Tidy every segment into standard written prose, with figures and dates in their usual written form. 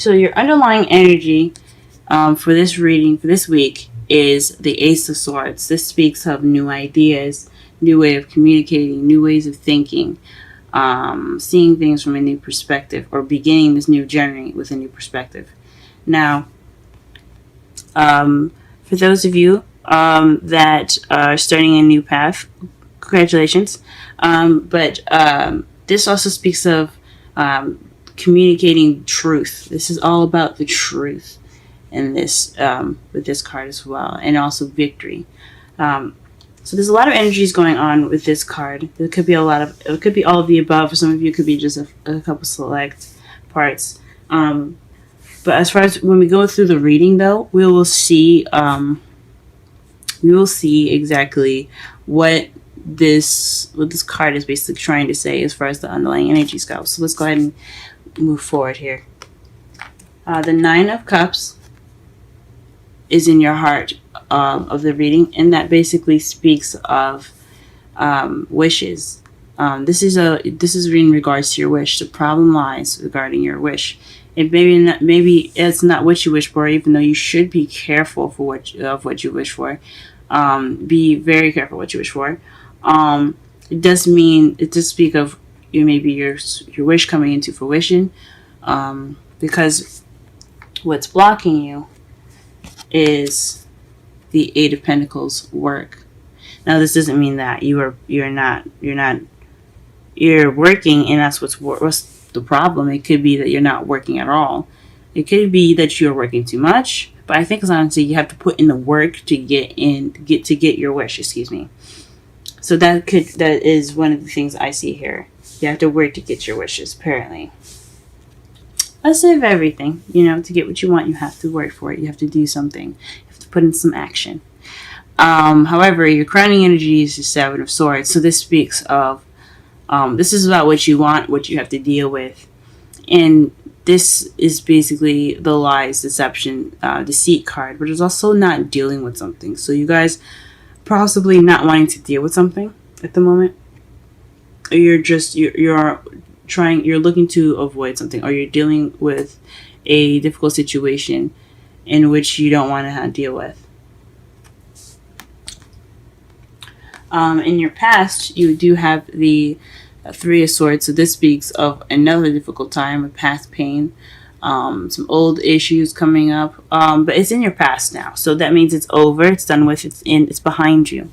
So your underlying energy for this reading for this week is the Ace of Swords. This speaks of new ideas, new way of communicating, new ways of thinking, seeing things from a new perspective, or beginning this new journey with a new perspective. Now, for those of you that are starting a new path, congratulations. But this also speaks of communicating truth. This is all about the truth in this with this card as well, and also victory. So there's a lot of energies going on with this card. It could be it could be all of the above. For some of you, it could be just a couple select parts. But as far as when we go through the reading, though, we will see exactly what this card is basically trying to say as far as the underlying energies go. So let's go ahead and move forward here. The Nine of Cups is in your heart of the reading, and that basically speaks of wishes. This is in regards to your wish. The problem lies regarding your wish. It maybe it's not what you wish for, even though you should be careful for what you wish for. Be very careful what you wish for. It does speak of maybe your wish coming into fruition, because what's blocking you is the Eight of Pentacles work. Now, this doesn't mean that you're working, and that's what's the problem. It could be that you're not working at all. It could be that you're working too much. But I think, honestly, you have to put in the work to get your wish. Excuse me. So that is one of the things I see here. You have to work to get your wishes. Apparently, let's say of everything. To get what you want, you have to work for it. You have to do something. You have to put in some action. However, your crowning energy is the Seven of Swords. So this speaks of this is about what you want, what you have to deal with, and this is basically the lies, deception, deceit card, but it's also not dealing with something. So you guys possibly not wanting to deal with something at the moment, or you're looking to avoid something, or you're dealing with a difficult situation in which you don't want to deal with. In your past, you do have the Three of Swords, so this speaks of another difficult time, of past pain, some old issues coming up, but it's in your past now, so that means it's over, it's done with, it's behind you.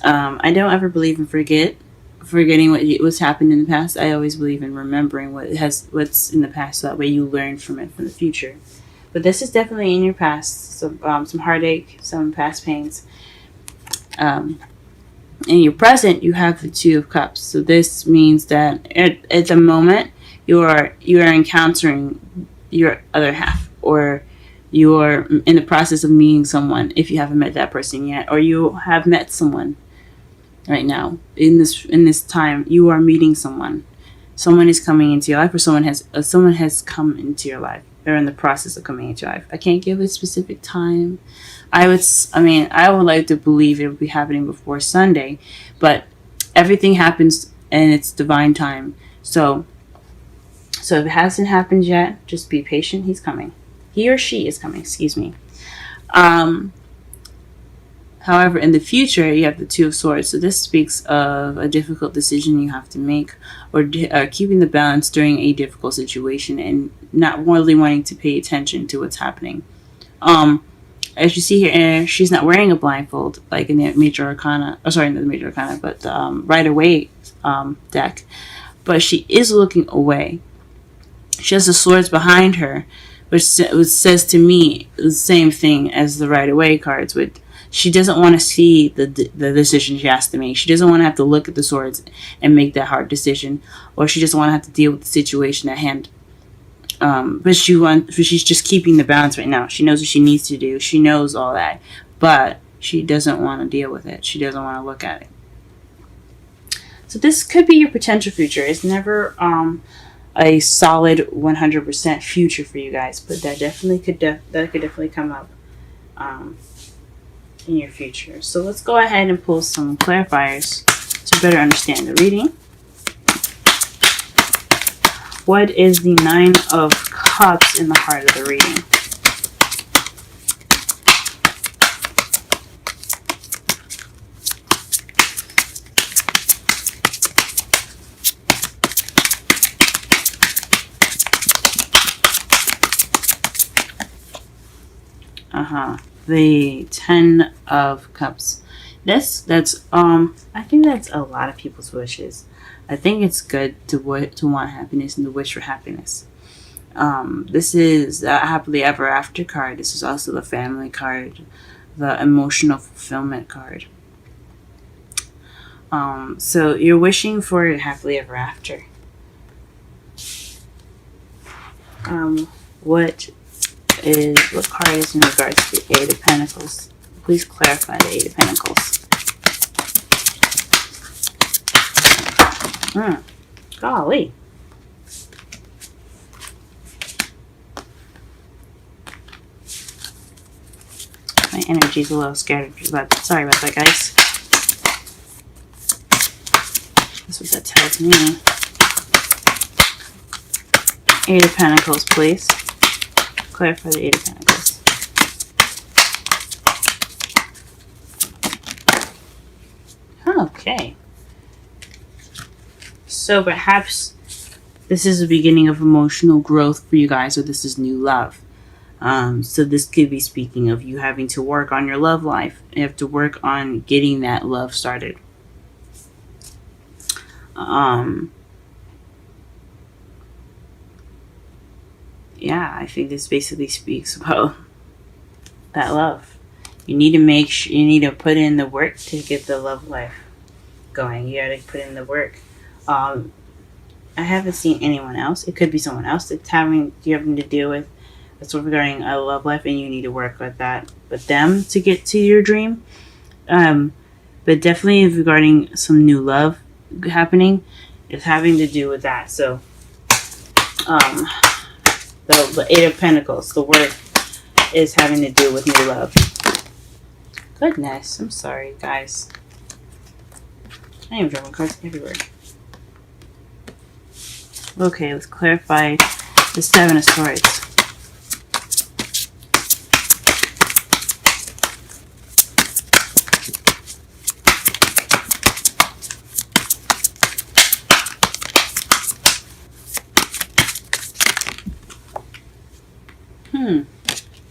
I don't ever believe in forgetting what's happened in the past. I always believe in remembering what's in the past, so that way you learn from it for the future. But this is definitely in your past, some heartache, some past pains. In your present, you have the Two of Cups. So this means that at the moment you are encountering your other half, or you are in the process of meeting someone if you haven't met that person yet, or you have met someone right now. In this time, you are meeting someone. Someone is coming into your life, or someone has come into your life. They're in the process of coming into your life. I can't give a specific time. I would like to believe it would be happening before Sunday, but everything happens in its divine time. So if it hasn't happened yet, just be patient. He's coming. He or she is coming. Excuse me. However, in the future, you have the Two of Swords. So this speaks of a difficult decision you have to make, or keeping the balance during a difficult situation, and not really wanting to pay attention to what's happening. As you see here, she's not wearing a blindfold like in the Major Arcana. Oh, sorry, not the Major Arcana, but the Rider-Waite deck. But she is looking away. She has the swords behind her, which says to me the same thing as the Rider-Waite cards. She doesn't want to see the decision she has to make. She doesn't want to have to look at the swords and make that hard decision, or she doesn't want to have to deal with the situation at hand. But she's just keeping the balance right now. She knows what she needs to do. She knows all that, but she doesn't want to deal with it. She doesn't want to look at it. So this could be your potential future. It's never a solid 100% future for you guys, but that could definitely come up in your future. So let's go ahead and pull some clarifiers to better understand the reading. What is the Nine of Cups in the heart of the reading? The Ten of Cups. I think that's a lot of people's wishes. I think it's good to want happiness and to wish for happiness. This is a happily ever after card. This is also the family card, the emotional fulfillment card. So you're wishing for happily ever after. What card is in regards to the Eight of Pentacles? Please clarify the Eight of Pentacles. Golly. My energy's a little scattered, but sorry about that, guys. That's what that tells me. Eight of Pentacles, please. Clarify the Eight of Pentacles. Okay. So perhaps this is the beginning of emotional growth for you guys, or this is new love. So this could be speaking of you having to work on your love life. You have to work on getting that love started. Yeah, I think this basically speaks about that love. You need to put in the work to get the love life going. You gotta put in the work. I haven't seen anyone else. It could be someone else that's having to deal with. That's regarding a love life, and you need to work with that. But them to get to your dream. But definitely regarding some new love happening, it's having to do with that. So, the Eight of Pentacles, the work is having to do with new love. Goodness, I'm sorry, guys. I am drawing cards everywhere. Okay, let's clarify the Seven of Swords.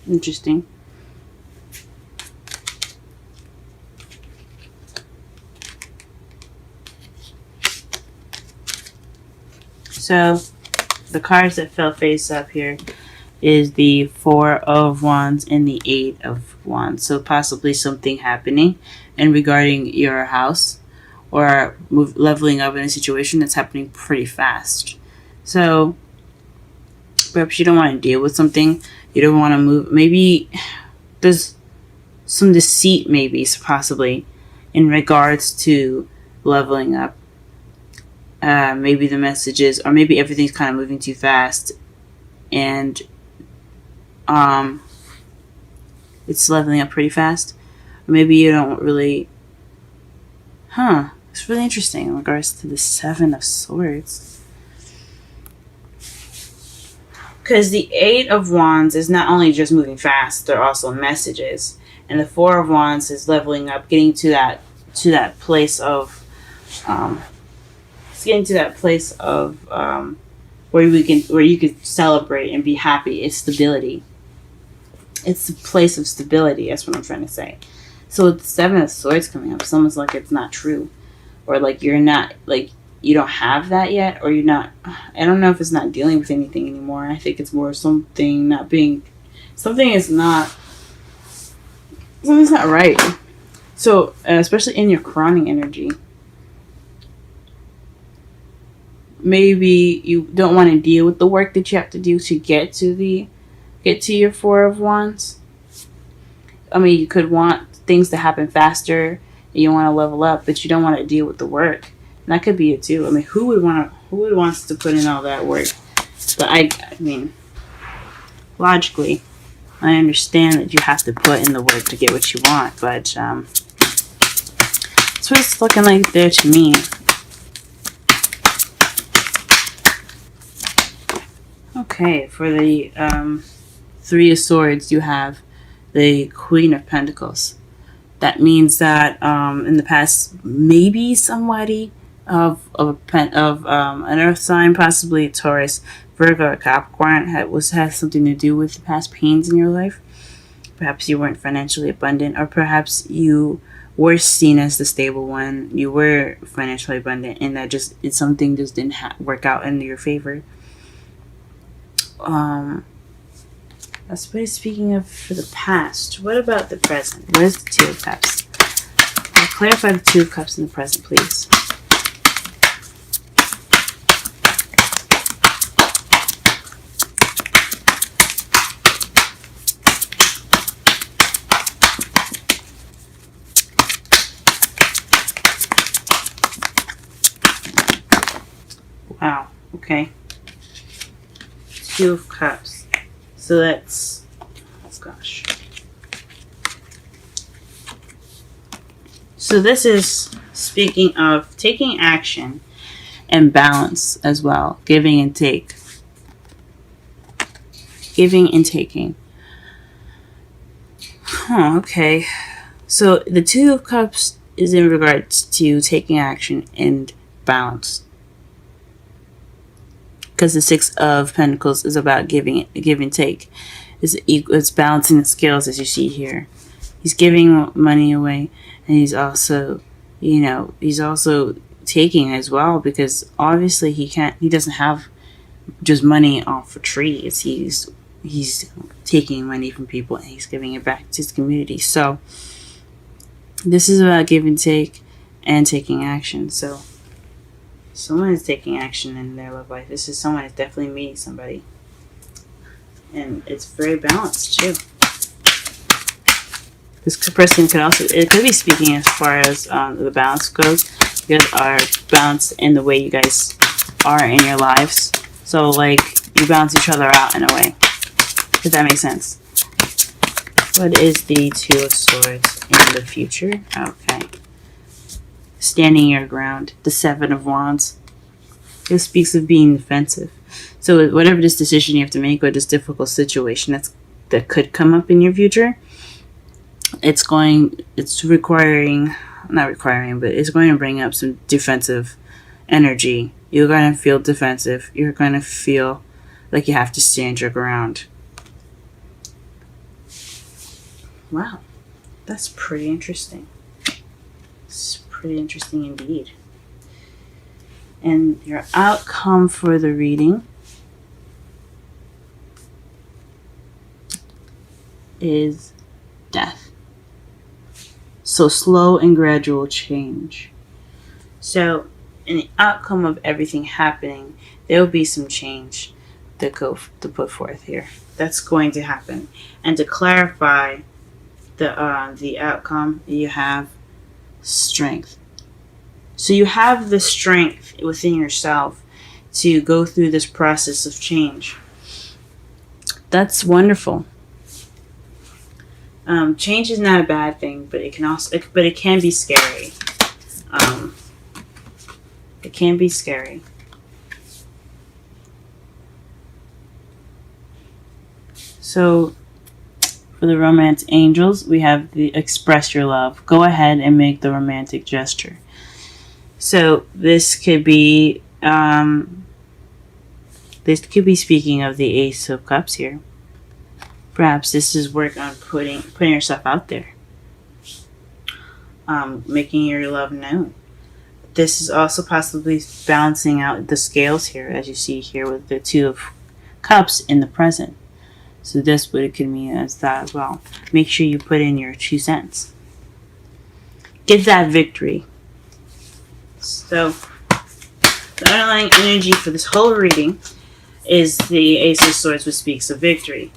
Interesting. So, the cards that fell face up here is the Four of Wands and the Eight of Wands. So, possibly something happening and regarding your house or leveling up in a situation that's happening pretty fast. So, perhaps you don't want to deal with something. You don't want to move. Maybe there's some deceit, maybe, possibly, in regards to leveling up. Maybe the messages, or maybe everything's kind of moving too fast, and it's leveling up pretty fast. Or maybe you don't really. It's really interesting in regards to the Seven of Swords. Because the Eight of Wands is not only just moving fast, they're also messages. And the Four of Wands is leveling up, getting to that place of where you can celebrate and be happy. It's stability. It's the place of stability. That's what I'm trying to say. So with the Seven of Swords coming up, someone's like it's not true, or like you're not like. You don't have that yet, or you're not. I don't know if it's not dealing with anything anymore. I think it's more something not right. So, especially in your crowning energy, maybe you don't want to deal with the work that you have to do to get to your Four of Wands. I mean, you could want things to happen faster. And you want to level up, but you don't want to deal with the work. And that could be it too. I mean, who would wants to put in all that work? But I mean, logically, I understand that you have to put in the work to get what you want. But that's what it's looking like there to me. Okay, for the Three of Swords, you have the Queen of Pentacles. That means that in the past, maybe somebody of an Earth sign, possibly a Taurus, Virgo, or Capricorn, has something to do with the past pains in your life. Perhaps you weren't financially abundant, or perhaps you were seen as the stable one. You were financially abundant, and something just didn't work out in your favor. That's what it's speaking of for the past. What about the present? What is the Two of Cups? Clarify the Two of Cups in the present, please. Wow. Okay. Two of Cups. So that's, gosh. So this is speaking of taking action and balance as well. Giving and take. Giving and taking. Okay. So the Two of Cups is in regards to taking action and balance. Because the Six of Pentacles is about give and take. It's balancing the scales, as you see here. He's giving money away, and he's also taking as well, because obviously he doesn't have just money off of trees. He's taking money from people and he's giving it back to his community. So this is about give and take and taking action. So someone is taking action in their love life. This is someone is definitely meeting somebody. And it's very balanced too. This person could be speaking as far as the balance goes. You guys are balanced in the way you guys are in your lives. So like you balance each other out in a way. If that makes sense. What is the Two of Swords in the future? Okay. Standing your ground. The Seven of Wands. It speaks of being defensive. So whatever this decision you have to make, or this difficult situation that could come up in your future, it's going to bring up some defensive energy. You're going to feel defensive. You're going to feel like you have to stand your ground. Wow. That's pretty interesting. It's pretty interesting indeed. And your outcome for the reading is death. So slow and gradual change. So in the outcome of everything happening, there will be some change to put forth here. That's going to happen. And to clarify the outcome, you have strength. So you have the strength within yourself to go through this process of change. That's wonderful. Change is not a bad thing, but it can be scary. It can be scary. So for the romance angels, we have the express your love. Go ahead and make the romantic gesture. So this could be speaking of the Ace of Cups here. Perhaps this is work on putting yourself out there, making your love known. This is also possibly balancing out the scales here, as you see here with the Two of Cups in the present. So this what it could mean as that as well. Make sure you put in your 2 cents. Get that victory. So the underlying energy for this whole reading is the Ace of Swords, which speaks of victory.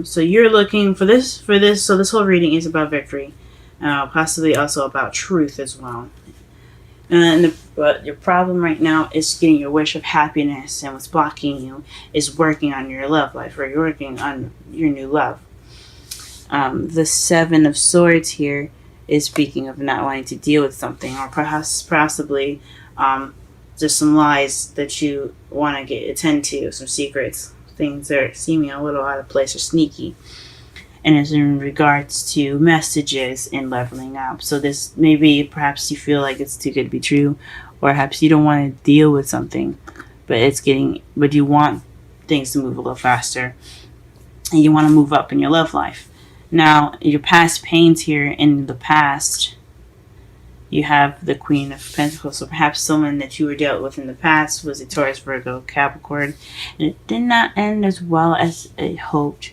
So you're looking for this. So this whole reading is about victory, possibly also about truth as well. But your problem right now is getting your wish of happiness, and what's blocking you is working on your love life, or you're working on your new love. The Seven of Swords here is speaking of not wanting to deal with something, or possibly just some lies that you want to get attend to, some secrets, things that are seeming a little out of place or sneaky. And it's in regards to messages and leveling up. So this maybe perhaps you feel like it's too good to be true, or perhaps you don't want to deal with something, but you want things to move a little faster, and you want to move up in your love life. Now, your past pains here in the past, you have the Queen of Pentacles. So perhaps someone that you were dealt with in the past was a Taurus, Virgo, Capricorn, and it did not end as well as it hoped.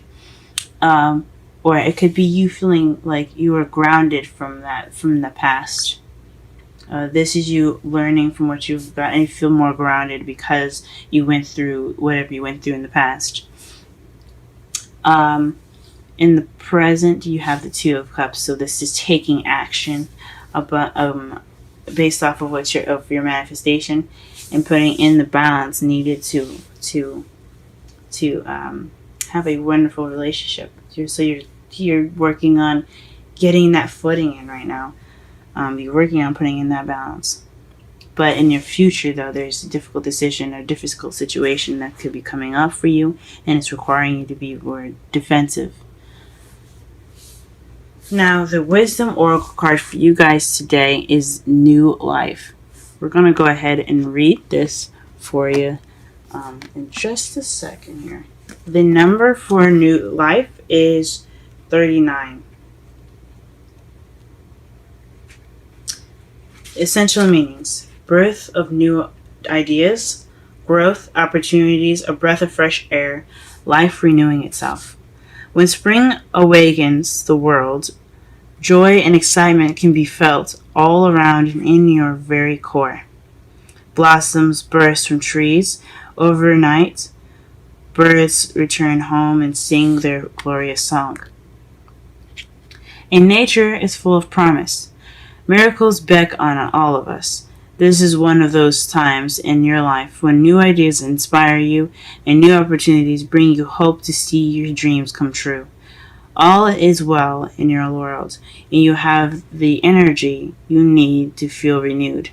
Or it could be you feeling like you were grounded from the past. This is you learning from what you've got, and you feel more grounded because you went through whatever you went through in the past. In the present, you have the Two of Cups. So this is taking action about, based off of your manifestation, and putting in the balance needed to have a wonderful relationship. So you're working on getting that footing in right now. You're working on putting in that balance. But in your future, though, there's a difficult decision or difficult situation that could be coming up for you, and it's requiring you to be more defensive. Now, the Wisdom Oracle card for you guys today is New Life. We're going to go ahead and read this for you in just a second here. The number for New Life is 39. Essential meanings: birth of new ideas, growth, opportunities, a breath of fresh air, life renewing itself. When spring awakens the world, joy and excitement can be felt all around and in your very core. Blossoms burst from trees overnight. Birds return home and sing their glorious song. And nature is full of promise. Miracles beckon on all of us. This is one of those times in your life when new ideas inspire you and new opportunities bring you hope to see your dreams come true. All is well in your world, and you have the energy you need to feel renewed.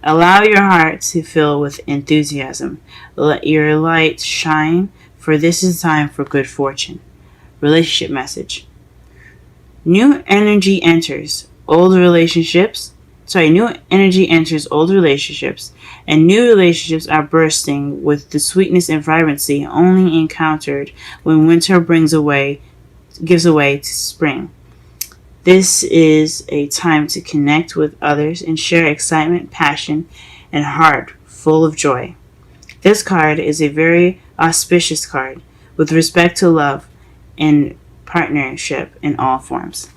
Allow your heart to fill with enthusiasm. Let your light shine, for this is time for good fortune. Relationship message: new energy enters old relationships, and new relationships are bursting with the sweetness and vibrancy only encountered when winter gives away to spring. This is a time to connect with others and share excitement, passion, and heart full of joy. This card is a very auspicious card with respect to love and partnership in all forms.